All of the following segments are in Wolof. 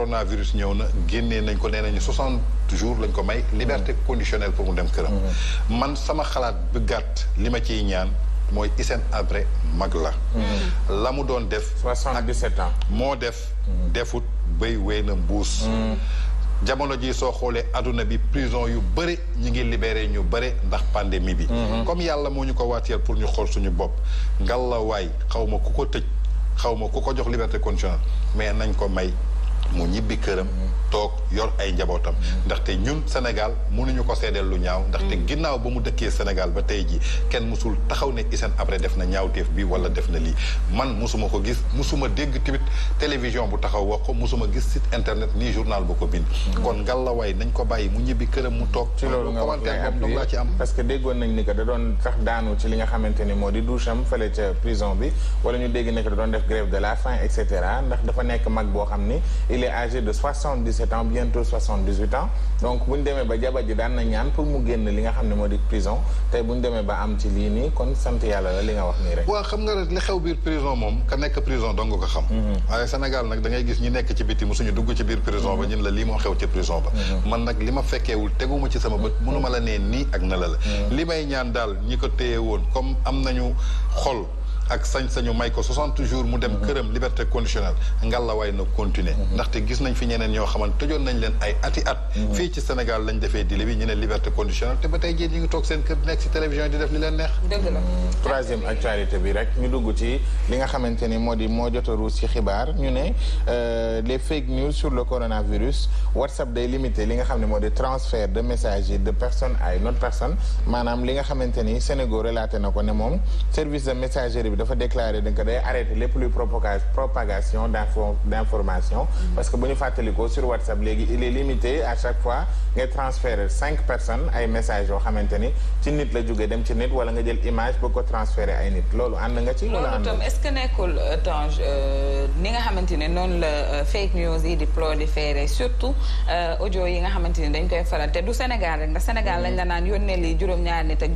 coronavirus ñëw na génnee nañ ko nee nañu 60 jours lañ ko may liberté conditionnelle pour mu dem këram. man sama xalaat bu gàtt li ma ciy ñaan mooy Hissène Habré mag la mu doon def 77 ans moo def defut béy wéy na mbuus jamono ji soo xoolee adduna bi prison yu bëri ñu ngi libéré ñu bëri ndax pandémie bi comme yàlla moo ñu ko wàcceel pour ñu xool suñu bopp ngalla waay xaw ma ku ko tëj xaw ma ku ko jox liberté conditionnelle mais nañ ko may mu ñibbi këram toog yor ay njabootam ndaxte ñun Sénégal mënuñu ko seedeel lu ñaaw ndaxte ginnaaw ba mu dëkkee Sénégal ba tey ji kenn musul taxaw ne Hissène Habré def na ñaawteef bi wala def na lii man musuma ko gis musuma dégg tamit télévision bu taxaw wax ko musuma gis site internet nii journal bu ko bind kon ngalawaay nañ ko bàyyi mu ñibbi këram mu toog ci loolu nga wax commentaire laa ci am parce que déggoon nañ ni que da doon tax daanu ci li nga xamante ni moo di douche am fële ca prison bi wala ñu dégg ne que da doon def grève de la faim et cetera ndax dafa nekk mag boo xam ni il est âgé de 77 ans bientôt 78 ans donc bu ñu demee ba jabar ji daan na ñaan pour mu génn li nga xam ne moo di prison tey bu ñu demee ba am ci lii nii kon sant yàlla la li nga wax nii rek. waaw xam nga rek li xew biir prison moom ka nekk prison dong ko xam. waaye Sénégal nag da ngay gis ñi nekk ci biti musuñu dugg ci biir prison ba ñun la lii moo xew ci prison ba. man nag li ma fekkeewul teguma ci sama bët mënuma la nee nii ak na la. li may ñaan daal ñi ko téye woon comme am nañu xol. ak sañ-sañu may ko 60 jours mu dem këram liberté conditionnelle ngallaawaay na continuer ndaxte gis nañ fi ñeneen ñoo xamante tëjoon nañ leen ay ati at fii ci Sénégal lañ defee délai bi ñu ne liberté conditionnelle te ba tey jii ñu ngi toog seen kër nekk ci télévision di def li leen neex. dëgg la. troisième actualité bi rek ñu dugg ci li nga xamante ni moo di moo jot a ruus ci xibaar ñu ne les fake news sur le coronavirus WhatsApp day limité li nga xam ne moo di transfert de messages yi de personne à une autre personne maanaam li nga xamante ni Sénégal relaté na ko ne moom service de messagerie dafa déclaré da nga day arrêté lépp luy propagation d'information parce que bu ñu fàttalikoo sur WhatsApp léegi il est limité à chaque fois ngay transférer 5 personnes ay messages yoo xamante ni ci nit la jógee dem ci nit wala nga jël image ba ko transférer ay nit loolu ànd nga ci wala ànd loolu tam est-ce que nekkul Tange ni nga xamante ne noonu la fake news yi di proliférer surtout audio yi nga xamante ni dañ koy faral te du Sénégal rek ndax Sénégal lañ la naan yónnee lii juróom-ñaari nit ak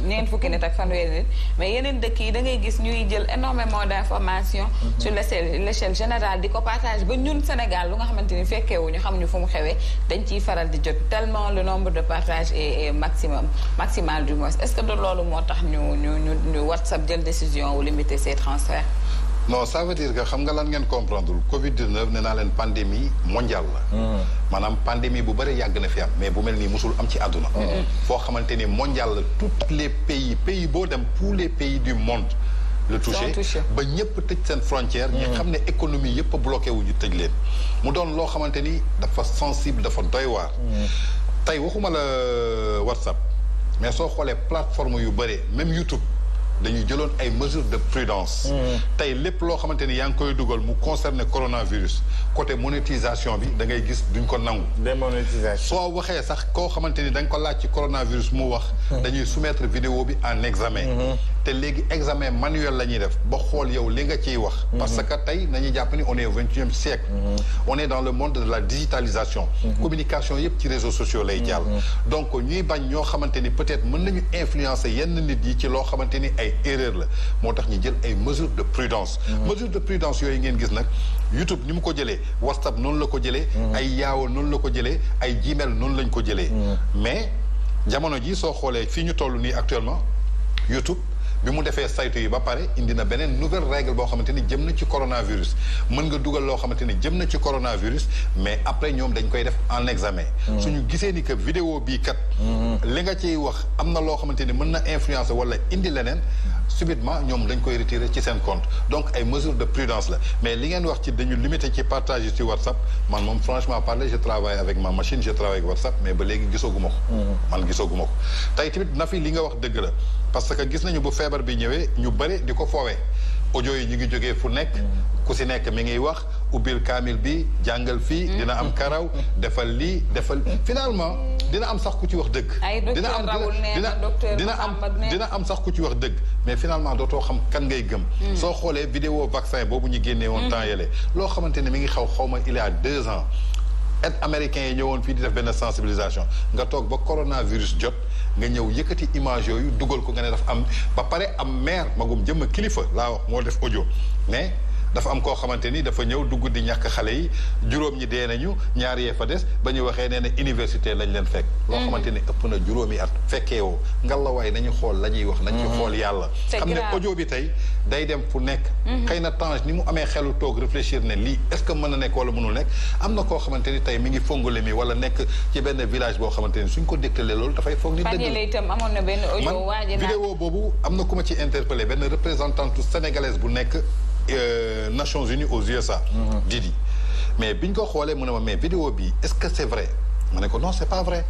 ñeent fukki nit ak fanweeri nit mais yeneen dëkk yi da ngay gis ñuy jël énormément d'informations sur l'échelle générale di ko partage ba ñun Sénégal lu nga xamante ni fekkeewuñu xamuñu fu mu xewee dañ ciy faral di jot tellement le nombre de partages est maximal du moins est-ce que de loolu moo tax ñu WhatsApp jël décision wu limiter ces transferts. non ça veut dire que xam nga lan ngeen comprendre Covid-19 nee naa leen pandémie mondiale la. maanaam pandémie bu bëri yàgg na fi am mais bu mel nii musul am ci àdduna. foo xamante ni mondial la tous les pays boo dem tous les pays du monde. le touché ba ñëpp tëj seen frontière. ñi xam ne économie yëpp a bloqué wu ñu tëj leen. mu doon loo xamante ni dafa sensible dafa doy waar. tey waxuma la WhatsApp mais soo xoolee plateforme yu bëri même YouTube. dañuy jëloon ay mesures de prudence. tey lépp loo xamante ni yaa ngi koy dugal mu concerné coronavirus côté monétisation bi da ngay gis duñ ko nangu. démonétisation soo waxee sax koo xamante ni da nga ko laaj ci coronavirus mu wax. dañuy soumettre vidéo bi en examen. te léegi examen manuel la ñuy def ba xool yow li nga ciy wax. parce que tey nañuy jàpp ni on est au XXIe siècle. on est dans le monde de la digitalisation. communication yëpp ci réseaux sociaux lay jàll. donc ñuy bañ ñoo xamante ni peut-être mën nañu influencer yenn nit yi ci loo xamante ni ay erreur la moo tax ñu jël ay mesures de prudence. mesures de prudence yooyu ngeen gis nag YouTube ni mu ko jëlee WhatsApp noonu la ko jëlee. ay Yahoo noonu la ko jëlee ay Gmail noonu lañ ko jëlee. mais jamono ji soo xoolee fii ñu toll nii actuellement YouTube. bi mu defee saytu yi ba pare indi na beneen nouvelle règle boo xamante ni jëm na ci coronavirus mën nga dugal loo xamante ni jëm na ci coronavirus mais après ñoom dañ koy def en examen. suñu gisee ni que vidéo bii kat. li nga ciy wax am na loo xamante ni mën na influencer wala indi leneen subitement ñoom dañ koy retirer ci seen compte donc ay mesures de prudence la mais li ngeen wax ci dañu limiter ci partage yi ci WhatsApp man moom franchement parler je travaille avec ma machine je travaille avec WhatsApp mais ba léegi gisaguma ko. man gisaguma ko tey tamit na fi li nga wax dëgg la parce que gis nañu bu feebar bi ñëwee ñu bëri di ko foowee audio yi ñu ngi jógee fu nekk ku si nekk mi ngi wax ubbil kaamil bi jàngal fii dina am karaw defal lii defal finalement dina am sax ku ci wax dëgg dina am sax ku ci wax dëgg mais finalement dootoo xam kan ngay gëm soo xoolee vidéo vaccin boobu ñu génnee woon temps yële loo xamante ne mi ngi xaw ma il y a 2 ans et américains yi ñëwoon fii di def benn sensibilisation nga toog ba coronavirus jot nga ñëw yëkkati image yooyu dugal ko nga ne daf am ba pare am maire magum jëmm kilifa laa wax moo def audio mais dafa am koo xamante ni dafa ñëw dugg di ñàkk xale yi juróom ñi dee nañu ñaar yee fa des ba ñu waxee nee na université lañ leen fekk. loo xamante ni ëpp na juróomi at fekkee woo ngallaawaay nañu xool la ñuy wax. nañ ci xool yàlla. xam ne audio bi tey day dem fu nekk. xëy na Tange ni mu amee xelu toog réfléchir ne lii est-ce que mën na nekk wala mënul nekk am na koo xamante ni tey mi ngi fongole mi wala nekk ci benn village boo xamante ni suñ ko dégtalee loolu dafay foog ni dëgg la. itam amoon na benn audio vidéo boobu am na ku ma ci interpellé benn représentante sénégalaise bu nekk Nations Unies aux USA. Didi mais biñ ko xoolee mu ne ma mais vidéo bi est-ce que c'est vrai ma ne ko non c'est pas vrai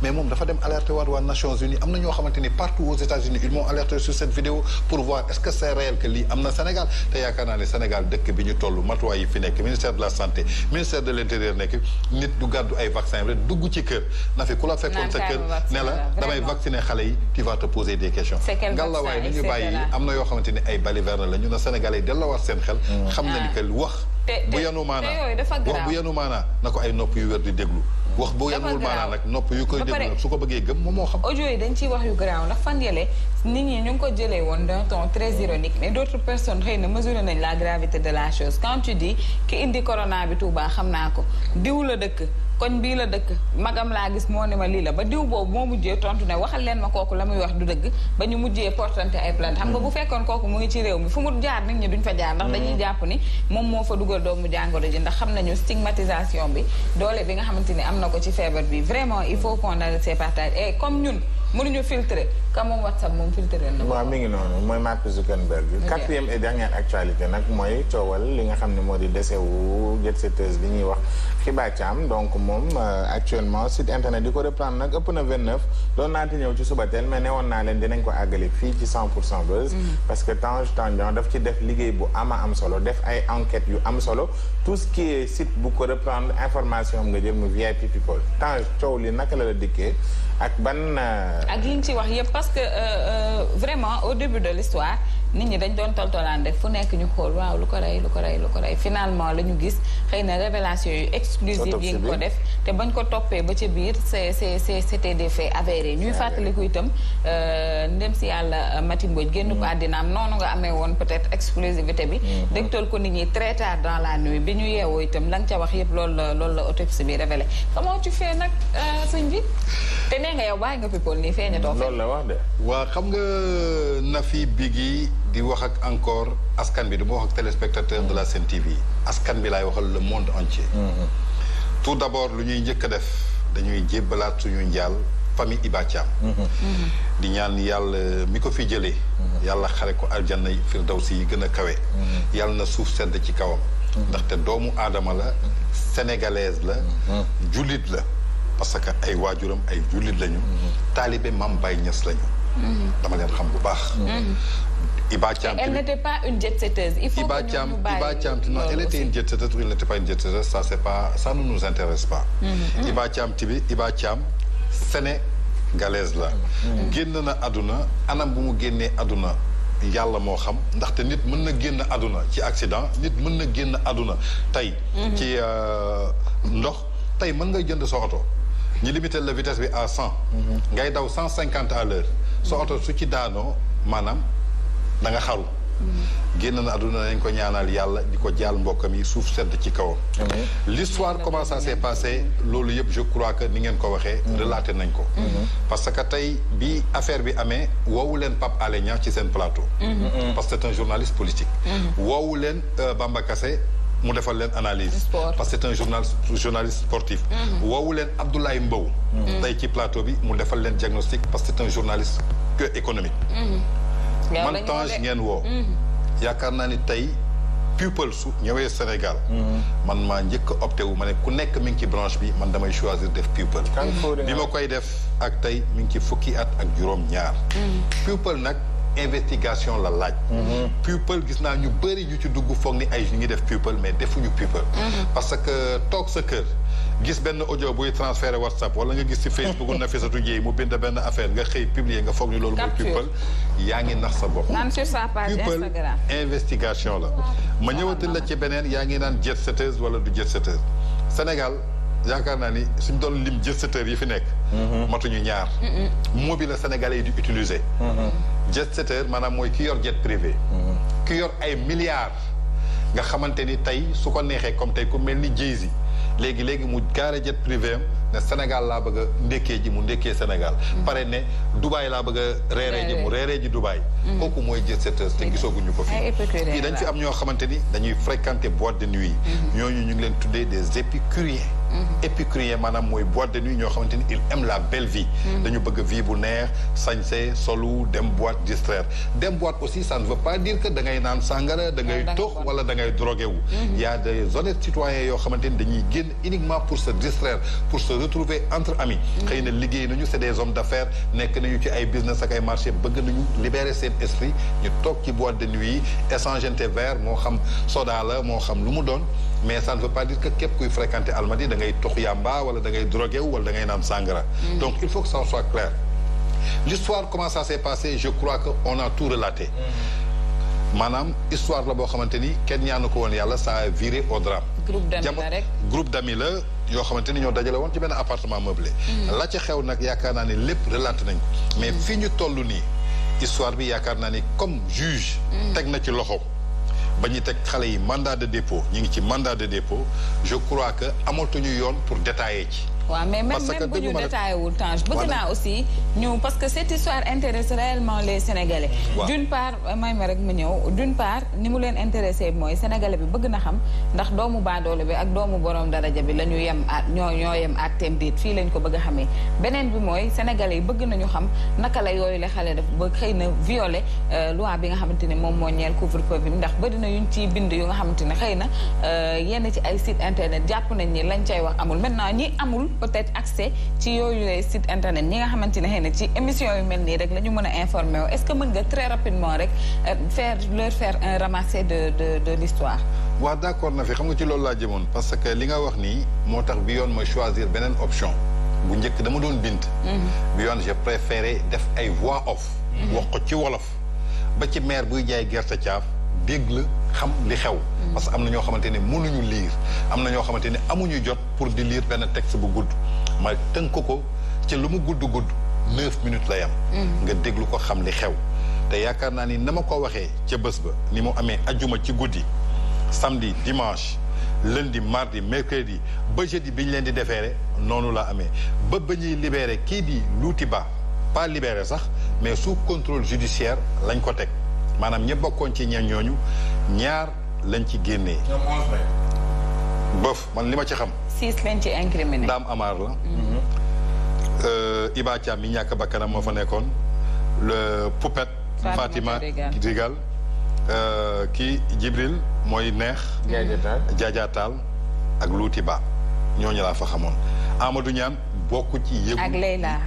mais moom dafa dem alerter waa Nations Unies am na ñoo xamante ni partout aux États-Unis ils m'ont alerté sur cette vidéo pour voir est-ce que c'est réel que lii am na Sénégal te yaakaar naa ne Sénégal dëkk bi ñu toll matuwaay yi fi nekk ministère de la santé ministère de l'intérieur nekk nit du gàddu ay vaccin rek dugg ci kër na fi ku la fekkoon sa kër ne la damay vacciner xale yi tu vas te poser des questions ngallaawaay ni ñu bàyyi am na yoo xamante ni ay balivernes la ñu na Sénégalais yi delloowaat seen xel xam na ni que wax bu yanu maanaa wax bu yanu maanaa na ko ay nopp yu wér di déglu wax bu yanuwul maanaa nag nopp yu koy déglu nag su ko bëggee gëm moom moo xam audio yi dañ ciy wax yu garaaw ndax fan yële nit ñi ñu ngi ko jëlee woon d'un ton très ironique mais d'autres personnes xëy na mesuré nañ la gravité de la chose quand tu dis ki indi corona bi Touba xam naa ko diw la dëkk koñ bii la dëkk magam laa gis moo ne ma lii la ba diw boobu moo mujjee tontu ne waxal leen ma kooku la muy wax du dëgg ba ñu mujjee portante ay plainte xam nga bu fekkoon kooku mu ngi ci réew mi fu mu jaar nit ñi duñ fa jaar ndax dañuy jàpp ni moom moo fa dugal doomu jàngoro ji ndax xam nañu stigmatisation bi doole bi nga xamante ni am na ko ci feebar bi vraiment il faut qu'on arrête ces partages et comme ñun mënuñu filtrer comme moom WhatsApp moom filtrer na. waaw mi ngi noonu mooy Mark Zuckerberg. quatrième et dernière actualité nag mooy coowal li nga xam ne moo di décès wu jet-setteuse bi ñuy wax Hiba Thiam donc moom actuellement site internet di ko reprendre nag ëpp na 29 doon naati ñëw ci suba teel mais newoon naa leen dinañ ko àggale fii ci 100% Buzz. parce que Tange Tandian daf ci def liggéey bu am solo def ay enquêtes yu am solo tout ce qui est site bu ko reprendre information am nga jël mu VIP people Tange coow li naka la dikkee ak ban. ak li ñu ci wax yëpp parce que vraiment au début de l'histoire nit ñi dañ doon toltolaan rek fu nekk ñu xool waaw lu ko rey finalement la ñu gis xëy na révélation yu exclusive yi nga ko def te bañ ko toppee ba ca biir c'était des faits avérés ñuy fàttaliku itam ndem si yàlla Mati Mbodj génn ko àddinaam noonu nga amee woon peut-être exclusivité bi dégtal ko nit ñi très tard dans la nuit bi ñu yeewoo itam la nga ca wax yëpp loolu la autopsie bi révélé comment tu fais nag sëñ bi te nee nga yow bàyyi nga people nii feeñatoo fe loolu la wax de waa xam nga Nafi Biggi di wax ak encore askan bi dama wax ak téléspectateur de la Sen TV askan bi laay waxal le monde entier tout d'abord lu ñuy njëkk a def dañuy jébbalaat suñu njaal famille Hiba Thiam di ñaan yàlla mi ko fi jëlee yàlla xare ko aljanna firdawsi yi gën a kawe yàlla na suuf sedd ci kawam ndaxte doomu aadama la sénégalaise la jullit la parce que ay waajuram ay jullit lañu taalibe Mame Baye Niass lañu dama leen xam bu baax Hiba Thiam elle n'était pas une jet-setteuse il faut Hiba Thiam non elle était une jet-setteuse ou elle n'était pas une jet-setteuse ça ne nous intéresse pas Hiba Thiam sénégalaise la génn na àdduna anam bu mu génnee àdduna yàlla moo xam ndaxte nit mën na génn àdduna ci accident nit mën na génn àdduna tey ci ndox tey mën nga jënd sa oto ñu limité la vitesse bi à 100 ngay daw 150 à l'heure sa oto su ci daanoo maanaam da nga xaru génn na àdduna nañ ko ñaanal yàlla di ko jaal mbokkam yi suuf sedd ci kawam l'histoire comment ça s'est passé loolu yëpp je crois que ni ngeen ko waxee relaté nañ ko parce que tey bi affaire bi amee woowu leen Pape Alé Niang ci seen plateau parce que c'est un journaliste politique woowu leen Bamba Kassé mu defal leen analyse parce que c'est un journaliste sportif woowu leen Abdoulaye Mbow tey ci plateau bi mu defal leen diagnostic parce que c'est un journaliste économique man Tange ngeen woo yaakaar naa ni tey people su ñëwee Sénégal man maa njëkk a opté wu ma ne ku nekk mi ngi ci branche bi man damay choisir def people bi ma koy def ak tey mi ngi ci fukki at ak juróom-ñaar people nag investigation la laaj people gis naa ñu bëri ñu ci dugg foog ni ay ñu ngi def people mais defuñu people parce que toog sa kër gis benn audio buy transféré WhatsApp wala nga gis ci Facebook Nafissatou Dieye mu bind benn affaire nga xëy publier nga foog ni loolu mooy people yaa ngi nax sa bopp naan sur sa page people Instagram investigation la ma ñëwatal la ci beneen yaa ngi naan jet-setteuse wala du jet-setteuse Sénégal yaakaar naa ni suñ doon lim jet-setteurs yi fi nekk matuñu ñaar moo bi la Sénégalais yi di utiliser jet-setteur maanaam mooy ki yor jet privé ki yor ay milliards nga xamante ni tey su ko neexee comme tey ku mel ni Jay-Z léegi mu gaare jet privé am ne Sénégal laa bëgg a ndékkee ji mu ndékkee Sénégal pare ne Dubaï laa bëgg a reeree ji mu reeree ji Dubaï kooku mooy jet setteurs te gisooguñu ko fii dañ fi am ñoo xamante ni dañuy fréquenter boîte de nuit ñooñu ñu ngi leen tuddee des épicuriens épicurien maanaam mooy boîte de nuit ñoo xamante ni il aime la belle vie dañu bëgg vie bu neex sañse solu dem boîte distraire dem boîte aussi ça ne veut pas dire que da ngay naan sàngara da ngay tox wala da ngay drogué wu y a des honnêtes citoyens yoo xamante ni dañuy génn uniquement pour se distraire pour se retrouver entre amis xëy na liggéey nañu c'est des hommes d'affaires nekk nañu ci ay business ak ay marché bëgg nañu libérer seen esprit ñu toog ci boîte de nuit yi échanger verre moo xam soda la moo xam lu mu doon mais ça ne veut pas dire que képp kuy fréquenter Almadies da ngay tox yamba wala da ngay drogué wu wala da ngay naan sangara. Donc il faut que ça soit clair. L'histoire comment ça s'est passé je crois que on a tout relaté. maanaam histoire la boo xamante ni kenn ñaanu ko woon yàlla ça a viré au drame. groupe d'amis la rek groupe d'amis la yoo xamante ni ñoo dajale woon ci benn appartement meublé. la ca xew nag yaakaar naa ne lépp relaté nañ ko. mais fi ñu toll nii histoire bi yaakaar naa ni comme juge. teg na ci loxo. ba ñuy teg xale yi mandat de dépôt ñu ngi ci mandat de dépôt je crois que amatuñu yoon pour détailler ci. waaw mais même bu ñu détaillé wul Tange bëgg naa aussi ñu parce que cette histoire intéresse réellement les Sénégalais. D'une part may ma rek mu ñëw d'une part ni mu leen intéressé mooy Sénégalais bi bëgg na xam ndax doomu baadoole bi ak doomu borom daraja bi la ñu yem ñoo yem àtteem déet fii lañ ko bëgg a xamee. beneen bi mooy Sénégalais yi bëgg nañu xam naka la yooyu la xale def ba xëy na violer loi bi nga xamante ne moom moo ñeel couvre-feu bi ndax bëri na yuñ ciy bind yu nga xamante ne xëy na yenn ci ay site internet jàpp nañ ni lañ cay wax amul maintenant ñi amul peut-être accès ci yooyu les site internet ñi nga xamante ne xëy na ci émission yu mel nii rek la ñu mën a informer wu est-ce que mën nga très rapidement rek leur faire un ramassé de l'histoire. waaw d'accord na fi xam nga ci loolu laa jëmoon parce que li nga wax nii moo tax bi yoon mooy choisir beneen option bu njëkk dama doon bind. bi yoon j'ai préféré def ay voix off. wax ko ci wolof ba ci maire buy jaay gerte caaf dégg la xam li xew. parce que am na ñoo xamante ne mënuñu lire am na ñoo xamante ne amuñu jot pour di lire benn texte bu gudd ma tënk ko ci lu mu gudd 9 minutes la yam nga déglu ko xam li xew te yaakaar naa ni na ma ko waxee ca bés ba ni mu amee ajjuma ci guddi samedi dimanche lundi mardi mercredi ba jeudi bi ñu leen di defeere noonu la amee ba ñuy libéré kii di Louti Ba pas libéré sax mais sous contrôle judiciaire lañ ko teg maanaam ñëpp bokkoon ci ñeen ñooñu ñaar lañ ci génnee. bof man li ma ci xam. 6 lañ ci incriminé. Dame Amar la. Iba Thiam mi ñàkk bakkanam moo fa nekkoon. le Poupette. Fatima Digal. kii Jibril mooy neex. Jaaja Taal ak Louti Ba ñooñu laa fa xamoon Amadou Niane bokku ci yëgu. ak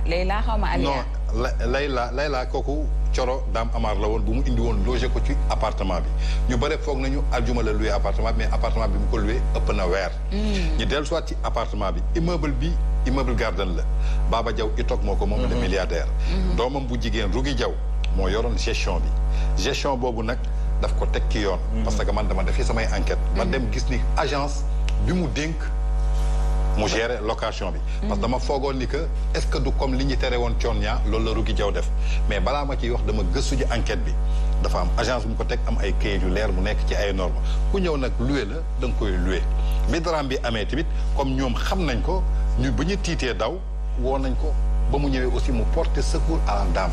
Layla xaw ma Aliya. non Layla kooku. Coro Dame Amar la woon bu mu indi woon logé ko ci appartement bi ñu bëre foog nañu aljuma la loué appartement bi mais appartement bi mu ko loué ëpp na weer. ñu dellu soit ci appartement bi immeuble garden la Baba Diaw itoog moo ko moom le milliardaire. doomam bu jigéen Rugi Diaw moo yoroon gestion bi gestion boobu nag daf ko teg ci yoon. parce que man dama defi samay enquête ma dem gis ni agence bi mu dénk mu gérer location bi. parce que dama foogoon ni que est-ce que du comme li ñu tere woon coon ñaa loolu la Rugi Jaw def mais balaa ma ciy wax dama gëstu ji enquête bi dafa am agence bu mu ko teg am ay kayit yu leer mu nekk ci ay normes ku ñëw nag loué la da nga koy loué. bi drame bi amee tamit comme ñoom xam nañ ko ñu ba ñu tiitee daw woo nañ ko ba mu ñëwee aussi mu porter secours à la dame.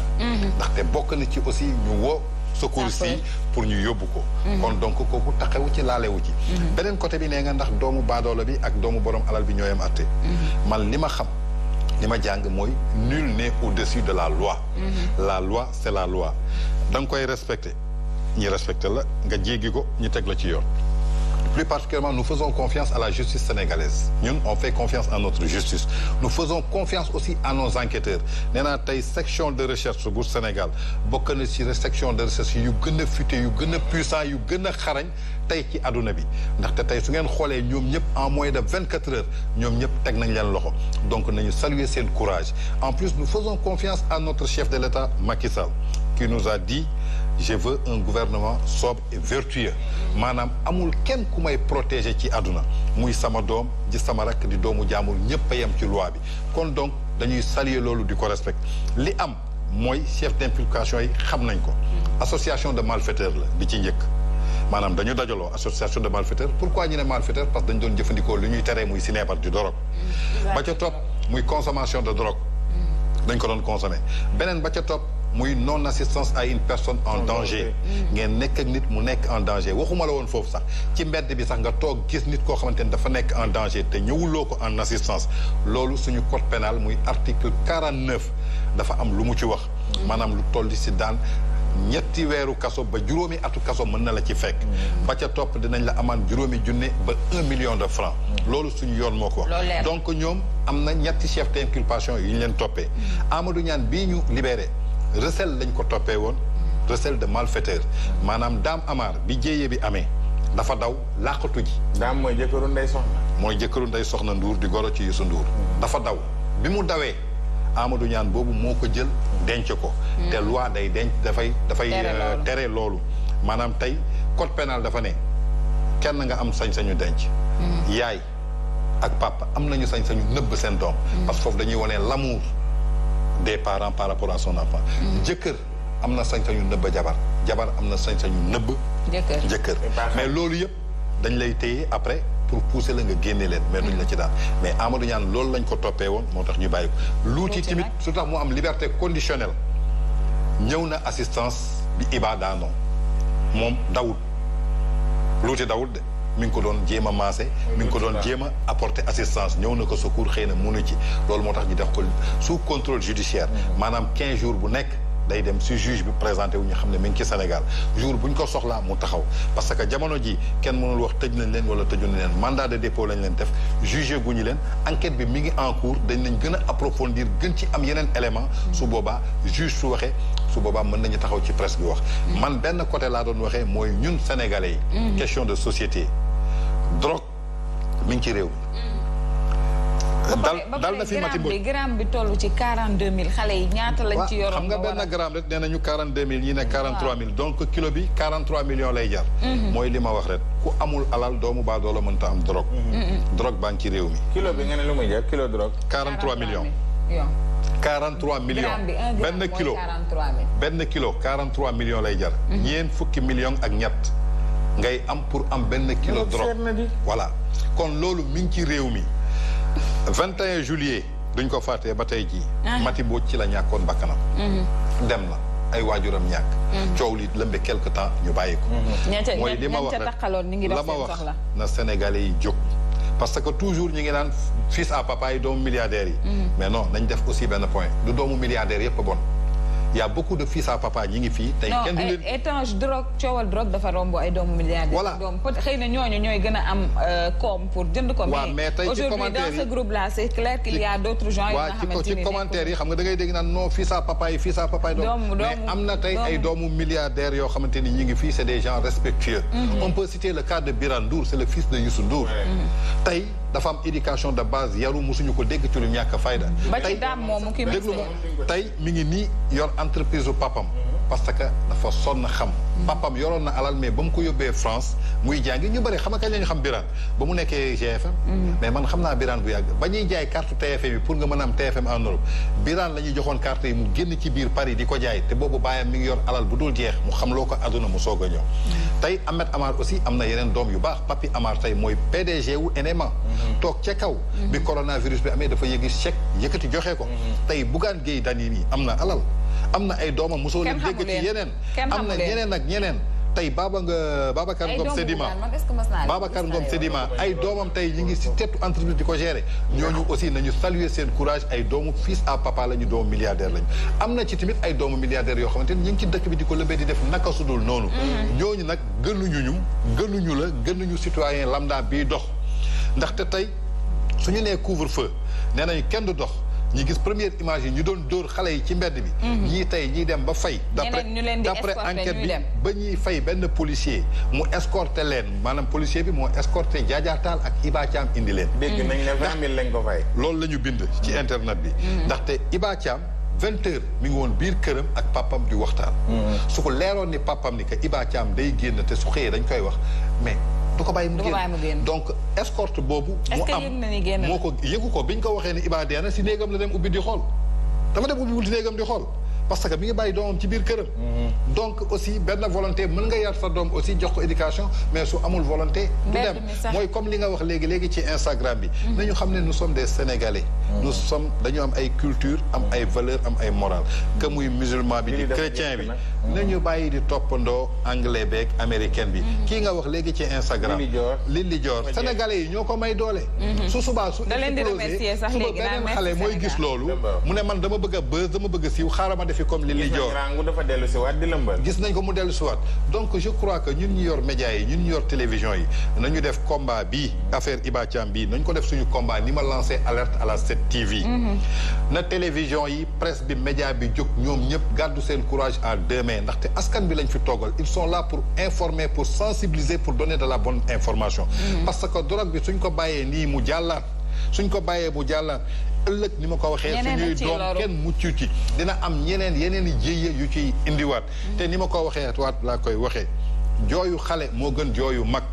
ndaxte bokk na ci aussi ñu woo. secours si pour ñu yóbbu ko. kon donc kooku taxewu ci laalewu ci. beneen côté bi nee nga ndax doomu baadoola bi ak doomu borom alal bi ñooyam atte. man li ma xam li ma jàng mooy nul n'est au-dessus de la loi. la loi c'est la loi da nga koy respecter ñi respecter la nga jéggi ko ñu teg la ci yoon. Plus particulièrement, nous faisons confiance à la justice sénégalaise. Nous, on fait confiance à notre justice. Nous faisons confiance aussi à nos enquêteurs. nee naa tey section de recherche bu Sénégal bokk na ci section de recherche yu gën a futé yu gën a puissant yu gën a xarañ tey ci àdduna bi ndaxte tey su ngeen xoolee ñoom ñëpp en moins de 24 heures ñoom ñëpp teg nañ leen loxo donc nañu saluer seen courage. En plus, nous faisons confiance à notre chef de l'État Macky Sall qui nous a dit je veux un gouvernement sobre et vertueux maanaam amul kenn ku may protéger ci àdduna muy sama doom ji sama rakk di doomu jaamul ñëpp a yem ci loi bi kon donc dañuy saluer loolu di ko respect li am mooy chef d'implication yi xam nañ ko association de malfaiteurs la bi ci njëkk maanaam dañu dajaloo association de malfaiteurs pourquoi ñu ne malfaiteurs parce que dañu doon jëfandikoo lu ñuy teree muy sinébar di drogue ba ca topp muy consommation de drogue dañ ko doon consommer beneen ba ca topp muy non assistance à une personne en danger ngeen nekk ak nit mu nekk en danger waxuma la woon foofu sax ci mbedd bi sax nga toog gis nit koo xamante ni dafa nekk en danger te ñëwuloo ko en assistance loolu suñu code pénal muy article 49 dafa am lu mu ci wax maanaam lu toll si daan ñetti weeru kaso ba juróomi atu kaso mën na la ci fekk ba ca topp dinañ la amaan juróomi junne ba 1 million de francs loolu suñu yoon moo ko wax donc ñoom am na ñetti chef d'inculpation yu ñu leen toppee Amadou Niane bii ñu libéré recel lañ ko toppee woon recel de malfaiteur maanaam Dame Amar bi jéyee bi amee dafa daw làqatu ji Dame mooy jëkkëru Ndeye Soxna mooy jëkkëru Ndeye Soxna Ndour di goro ci Youssou Ndour dafa daw bi mu dawee Amadou Niane boobu moo ko jël denc ko te loi day denc dafay tere loolu maanaam tey code pénal dafa ne kenn nga am sañ-sañu denc yaay ak papa am nañu sañ-sañu nëbb seen doom parce que foofu dañuy wone l'amour des parents par rapport à son enfant jëkkër am na sañ-sañu nëbb jabar am na sañ-sañu nëbb jëkkër mais loolu yëpp dañ lay téye après pour pousser la nga génne leen mais duñ la ci daal mais Amadou Niane loolu lañ ko toppee woon moo tax ñu bàyyi ko luuti tamit su tax mu am liberté conditionnelle ñëw na assistance bi Iba daanoo moom dawul luuti dawul de mi ngi ko doon jéem a maase mi ngi ko doon jéem a apporter assistance ñëw na ko secours xëy na munu ci loolu moo tax ñu def ko sous contrôle judiciaire maanaam 15 jours bu nekk day dem si juge bi présenté wu ñu xam ne mi ngi ci Sénégal jour bu ñu ko soxlaa mu taxaw parce que jamono ji kenn mënul wax tëj nañ leen wala tëju nañ leen mandat de dépôt lañ leen def jugé guñu leen enquête bi mi ngi en cours dañ nañ gën a approfondir gën ci am yeneen élément su boobaa juge su waxee su boobaa mën nañu taxaw ci presse bi wax man benn côté laa doon waxee mooy ñun sénégalais yi question de société drogue mi ngi ci réew dal na fi Mati Mbodj gramme bi toll ci 42000 xale yi ñaata lañ ci yoroon xam nga benn gramme rek nee nañu 42000 ñi ne 43000 donc kilo bi 43 millions lay jar mooy li ma wax rek ku amul alal doomu baadoola mënta am drogue drogue baa ngi ci réew mi kilo bi nga ne lu muy jar kilo drogue 43 millions 43 millions benn kilo 43 millions lay jar ñeent fukki millions ak ñett ngay am pour am benn kilo drogue voilà kon loolu mi ngi ci réew mi 21 juillet duñ ko fàttee ba tey jii Mati Mbodj ci la ñàkkoon bakkanam dem na ay waajuram ñàkk coow li lëmbe quelque temps ñu bàyyi ko mooy li ma wax rek la ma wax na Sénégalais yi jóg parce que toujours ñu ngi naan fils à papa yi doomu milliardaires yi mais non nañ def aussi benn point du doomu milliardaires yëpp bon y a beaucoup de fils à papa ñi ngi fii tey kenn du leen étanche drogue coowal drogue dafa romb ay doomu milliardaires voilà doom peut xëy na ñooñu ñooy gën a am koom pour jënd ko mais tey ci commentaire dans ce groupe là c'est clair qu'il y a d'autres gens waaw ci commentaire yi xam nga da ngay dégg naan non fils à papa yi doom mais am na tey ay doomu milliardaires yoo xamante ni ñi ngi fii c'est des gens respectueux on peut citer le cas de Birane Ndour c'est le fils de Youssou Ndour tey dafa am éducation de base yaru musuñu ko dégg ci lu ñàkk fayda tey déglu ma tey mi ngi nii yor entreprise u papam parce que dafa sonn xam papam yoroon na alal mais ba mu ko yóbbee France muy jàngi ñu bëri xam nga kañ la ñu xam Birane ba mu nekkee GFM mais man xam naa Birane bu yàgg ba ñuy jaay carte TFM yi pour nga mën a am TFM en Europe Birane la ñuy joxoon carte yi mu génn ci biir Paris di ko jaay te boobu baayam mi ngi yor alal bu dul jeex mu xam loo ko àdduna mu soog a ñëw tey Ahmed Amar aussi am na yeneen doom yu baax Papi Amar tey mooy PDG wu NMA toog ca kaw bi coronavirus bi amee dafa yëgi chèque yëkkati joxe ko tey Bougane Gueye Dany nii am na alal am na ay doomam mosoo leen dégg ci yeneen am na ñeneen ak ñeneen tey Babacar Ngom Sedima ay doomam tey ñi ngi si tettu entreprise di ko gérer ñooñu aussi nañu saluer seen courage ay doomu fils à papa lañu doomu milliardaire lañu am na ci tamit ay doomu milliardaires yoo xamante ni ñu ngi ci dëkk bi di ko lëmbee di def naka sudul noonu ñooñu nag gënuñu la gënuñu citoyen lambda bii dox ndaxte tey suñu nee couvre-feu nee nañu kenn du dox ñi gis première image yi ñu doon dóor xale yi ci mbedd bi ñii tey ñiy dem ba fay d'après enquête bi ba ñuy fay benn policier mu escorté leen maanaam policier bi moo escorté Diadia Tall ak Iba Thiam indi leen dégg nañ ne 20 000 lañ ko fay loolu la ñu bind ci internet bi ndaxte Iba Thiam 20 heures mi ngi woon biir këram ak papam di waxtaan su ko leeroon ni papam ni que Iba Thiam day génn te su xëyee dañ koy wax mais du ko bàyyi mu génn donc escorte boobu mu am moo ko yëgu ko biñ ko waxee ne Iba dee na si néegam la dem ubbi di xool dafa dem ubbi wul si néegam di xool parce que mi ngi bàyyi doomam ci biir këram. donc aussi benn volonté mën nga yar sa doom aussi jox ko éducation mais su amul volonté. du dem mooy comme li nga wax léegi ci Instagram bi. nañu xam ne nous sommes des Sénégalais. nous sommes dañu am ay culture am ay valeurs am ay morales. que muy musulman bi di chrétien bi. nañu bàyyi di toppandoo anglais beeg américaine bi. kii nga wax léegi ci Instagram. Lili Dior Sénégalais yi ñoo ko may doole. su subaa su explosé suba beneen xale mooy gis loolu. mu ne man dama bëgg a buzz dama bëgg a siiw xaaral ma defi comme Lili Dior. gis nañ ko mu dellu si waat donc je crois que ñun ñu yor médias yi ñun ñu yor télévision yi nañu def combat bii affaire Iba Thiam bii nañ ko def suñu combat ni ma lancé alerte à la 7TV. na télévision yi presse bi média bi jóg ñoom ñëpp gàddu seen courage à 2 mains ndaxte askan bi lañ fi toogal ils sont là pour informer pour sensibiliser pour donner de la bonne information. parce que drogue bi suñ ko bàyyee nii mu jàllaat suñ ko bàyyee mu jàllaat ëllëg ni ma ko waxee suñuy doom kenn muccu ci dina am yeneen i jéye yu ciy indiwaat te ni ma ko waxee waat laa koy waxee jooyu xale moo gën jooyu mag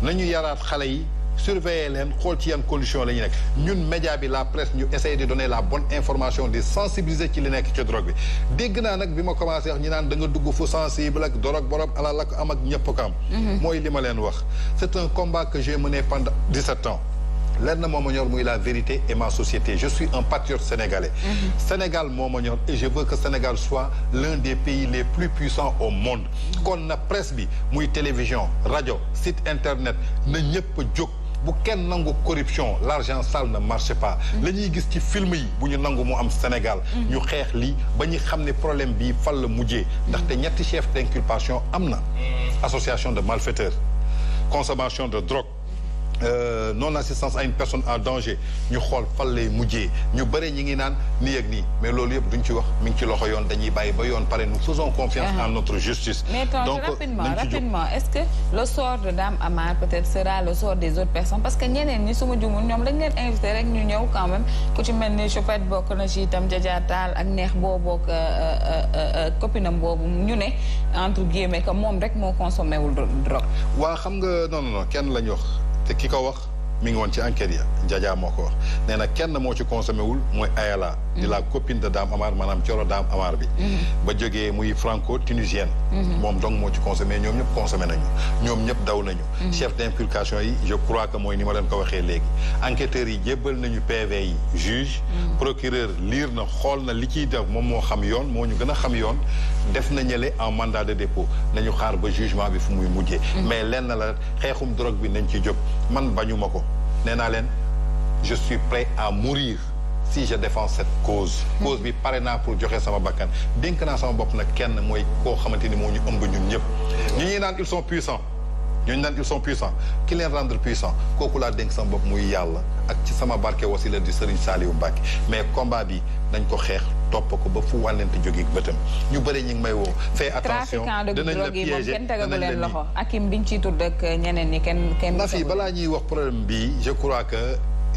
nañu yaraat xale yi surveiller leen xool ci yan condition la ñu nekk ñun média bi la presse ñu essayer de donner la bonne information de sensibiliser ci li nekk ci drogue bi dégg naa nag bi ma commencé wax ñi naan da nga dugg fu sensible ak drogue borom alal ak am ak ñëpp ko am mooy li ma leen wax c'est un combat que j'ai mené pendant 17 ans lenn moo ma ñor muy la vérité et ma société je suis un patriote sénégalais. Sénégal moo ma ñor et je veux que Sénégal soit l'un des pays les plus puissants au monde. kon na presse bi muy télévision rajo site internet na ñëpp a jóg bu kenn nangu corruption l'argent sale ne marche pas. la ñuy gis ci film yi bu ñu nangu mu am Sénégal. ñu xeex lii ba ñu xam ne problème bii fan la mujjee. ndaxte ñetti chef d'inculpation am na. association de malfaiteurs consommation de drogue. non-assistance à une personne en danger ñu xool fan lay mujjee ñu bëri ñi ngi naan nii ak nii mais loolu yëpp duñ ci wax mi ngi ci loxo yoon dañuy bàyyi ba yoon pare nous faisons confiance en notre justice. mais donc rapidement est-ce que le sort de Dame Amar peut-être sera le sort des autres personnes parce que ñeneen ñi suma jumul ñoom dañ leen invité rek ñu ñëw quand même ku ci mel ni Choupette bokk na ci itam Djadia Tall ak neex boo bokk copinam boobu ñu ne entre guillemets que moom rek moo consommé wul drogue. waa xam nga non kenn lañ wax. te ki ko wax mi ngi woon ci enquête ya Djadia moo ko wax nee na kenn moo ci consommé wul mooy Ayala di la copine de Dame Amar maanaam coro Dame Amar bi ba jógee muy franco-tunisienne moom donc moo ci consommé ñoom ñëpp consommé nañu ñoom ñëpp daw nañu chef d'inculpation yi je crois que mooy ni ma leen ko waxee léegi enquêteurs yi jébbal nañu PV yi juge procureur liir na xool na li ciy def moom moo xam yoon moo ñu gën a xam yoon def na ñële en mandat de dépôt nañu xaar ba jugement bi fu muy mujjee mais lenn la xeexum drogue bi nañ ci jóg man bañuma ko nee naa leen je suis prêt à mourir si je défends cette cause bi pare naa pour joxe sama bakkan dénk naa sama bopp nag kenn mooy koo xamante ni moo ñu ëmb ñun ñëpp ñu ñuy naan ils sont puissants ñooñu naan ils sont puissants ki leen rendre puissant kooku laa dénk sama bopp muy yàlla ak ci sama barke wasila di Serigne Saliou Mbacké mais combat bi dañ ko xeex topp ko ba fu wànnente jóge bëtam ñu bëri ñu ngi may woo fais attention dinañ la piéger kenn tegagu leen loxo akim biñ ciy tudd ak ñeneen ñi kenn na fi balaa ñuy wax problème bi je crois que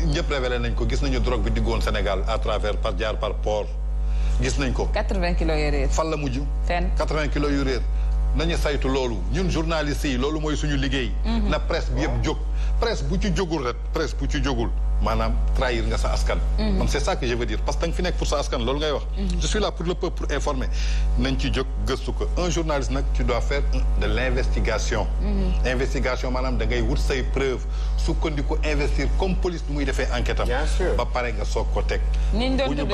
ñëpp révélé nañ ko gis nañu drogue bi diggoon Sénégal à travers par jaar par port gis nañ ko 80 kilos yu réer fan la mujj 80 kilos yu réer nañu saytu loolu ñun journalistes yi loolu mooy suñu liggéey na presse bi yëpp jóg presse bu ci jógul rek presse bu ci jógul maanaam trahir nga sa askan man c'est ça que je veux dire parce que da nga fi nekk pour sa askan loolu ngay wax je suis là pour le peuple pour informer nañ ci jóg gëstu ko un journaliste nag tu dois faire de l'investigation investigation maanaam da ngay wut say preuve sukkandiku investir comme police bi muy defee enquête am ba pare nga soog ko teg ñi ñu doon tudd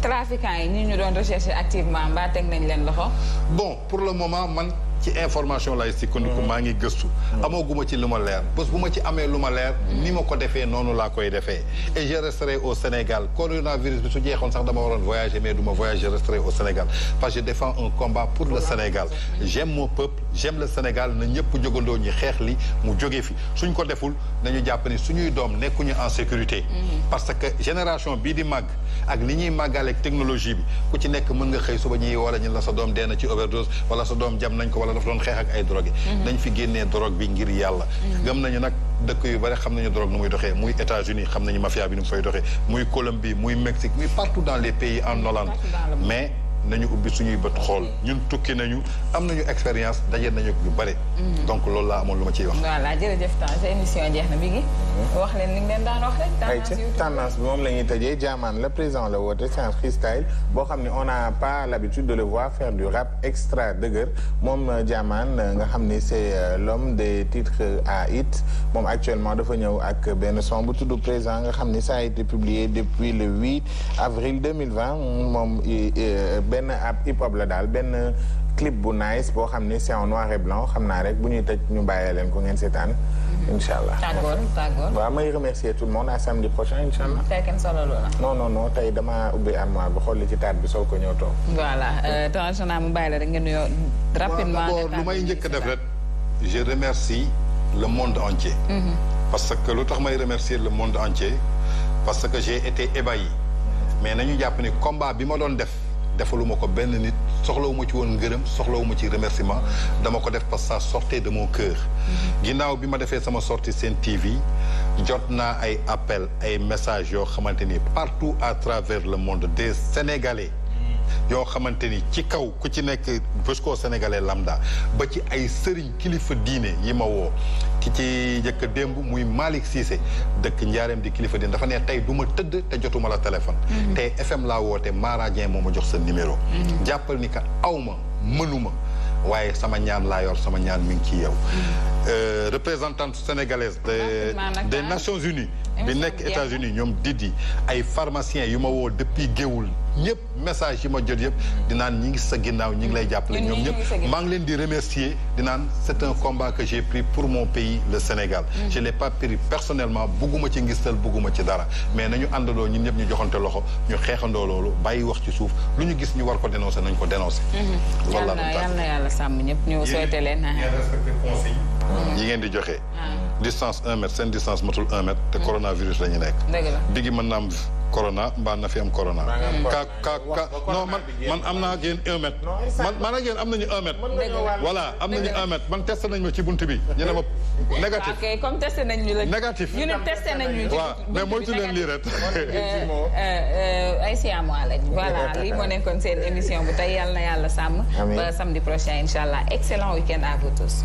trafiquants yi ñi ñu doon rechercher activement mbaa teg nañ leen loxo bon pour le moment man ci information lay sukkandiku maa ngi gëstu amaguma ci lu ma leer bés bu ma ci amee lu ma leer ni ma ko defee noonu laa koy defee et je resterai au Sénégal coronavirus bi su jeexoon sax dama waroon voyager mais du ma voyager je resterai au Sénégal parce que je défends un combat pour le Sénégal j'aime mon peuple j'aime le Sénégal na ñëpp jógandoo ñi xeex li mu jóge fi suñ ko deful nañu jàpp ni suñuy doom nekkuñu en sécurité parce que génération bii di màgg ak li ñuy màggaleeg technologie bi ku ci nekk mën nga xëy suba ñuy wala ñu la sa doom dee na ci overdose wala sa doom jam nañ ko wala dafa doon xeex ak ay drogue dañ fi génnee drogue bi ngir yàlla gëm nañu nag dëkk yu bari xam nañu drogue nu muy doxee muy États-Unis xam nañu mafia bi nu mu fay doxee muy Colombie muy Mexique muy partout dans les pays en Hollande mais nañu ubbi suñuy bët xool ñun tukki nañu am nañu expérience daje nañu yu bëri. donc loolu laa amoon lu ma ciy wax. voilà jërëjëf Tange sa émission jeex na bi ngi wax leen li ngeen daan wax rek. tendance bi moom la ñuy tëjee Diamane le président la woote c'est un freestyle boo xam ne on n'a pas l'habitude de le voir faire du rap extra dëgër moom Diamane nga xam ni c'est l'homme des titres à hit moom actuellement dafa ñëw ak benn son bu tudd présent nga xam ni ça a été publié depuis le 8 avril 2020 moom benn ab hip hop la daal benn clip bu nice boo xam ni c'est en noir et blanc xam naa rek bu ñuy tëj ñu bàyyee leen ko ngeen seetaan. incha allah tàggoon. waaw may remercier tout le monde à samedi prochain incha allah. tey kenn solo loola. non tey damaa ubbi armoire bi xool li ci taat bi soog ko ñëw toog. voilà Tange naa mu bàyyi la rek nga nuyoo rapidement. d'abord lu may njëkk a def rek je remercie le monde entier. parce que lu tax may remercier le monde entier parce que j'ai été ébahi. mais nañu jàpp ni combat bi ma doon defaluma ko benn nit soxlawuma ci woon ngërëm soxlawuma ci remerciement dama ko def parce que ça sortait de mon cœur. ginnaaw bi ma defee sama sortie Sen TV jot naa ay appel ay messages yoo xamante ni partout à travers le monde des Sénégalais yoo xamante ni ci kaw ku ci nekk jusqu'au Sénégalais lambda ba ci ay sëriñ kilifa diine yi ma woo ki ci njëkk démb muy Malick Cissé dëkk Njaareem di kilifa diine dafa ne tey du ma tëdd te jotuma la téléphone tey FM laa woote Mara Dieng moo ma jox sa numéro jàppal ni ka awma mënuma waaye sama ñaan laa yor sama ñaan mi ngi ci yow représentante sénégalaise des Nations Unies bi nekk États-Unis ñoom Didi ay pharmaciens yu ma woo depuis Géoul ñëpp message yi ma jot yëpp di naan ñi ngi sa ginnaaw ñi ngi lay jàppale ñoom ñëpp maa ngi leen di remercier di naan c'est un combat que j'ai pris pour mon pays le Sénégal je l'ai pas pris personnellement bugguma ci ngistal bugguma ci dara mais nañu àndandoo ñun ñëpp ñu joxante loxo ñu xeexandoo loolu bàyyi wax ci suuf lu ñu gis ñu war ko dénoncer nañ ko dénoncer yal na yàlla sàmm ñëpp ñu souhaité leen respecté consigne yi ngeen di joxe distance 1 mètre seen distance matul 1 mètre te coronavirus la ñu nekk bigi mën na am corona mbaa na fi am corona non man am naa ak yéen 1 mètre man ak yéen am nañu 1 mètre voilà am nañu 1 mètre man testé nañ ma ci bunt bi ñu ne ma négatif ok comme testé nañ ñu la négatif ñu ne testé nañ ñu waaw mais moytu leen lii rek ay siamois lañ voilà lii moo nekkoon seen émission bu tey yàlla na yàlla sàmm ba samedi prochain inchallah excellent week-end à vous tous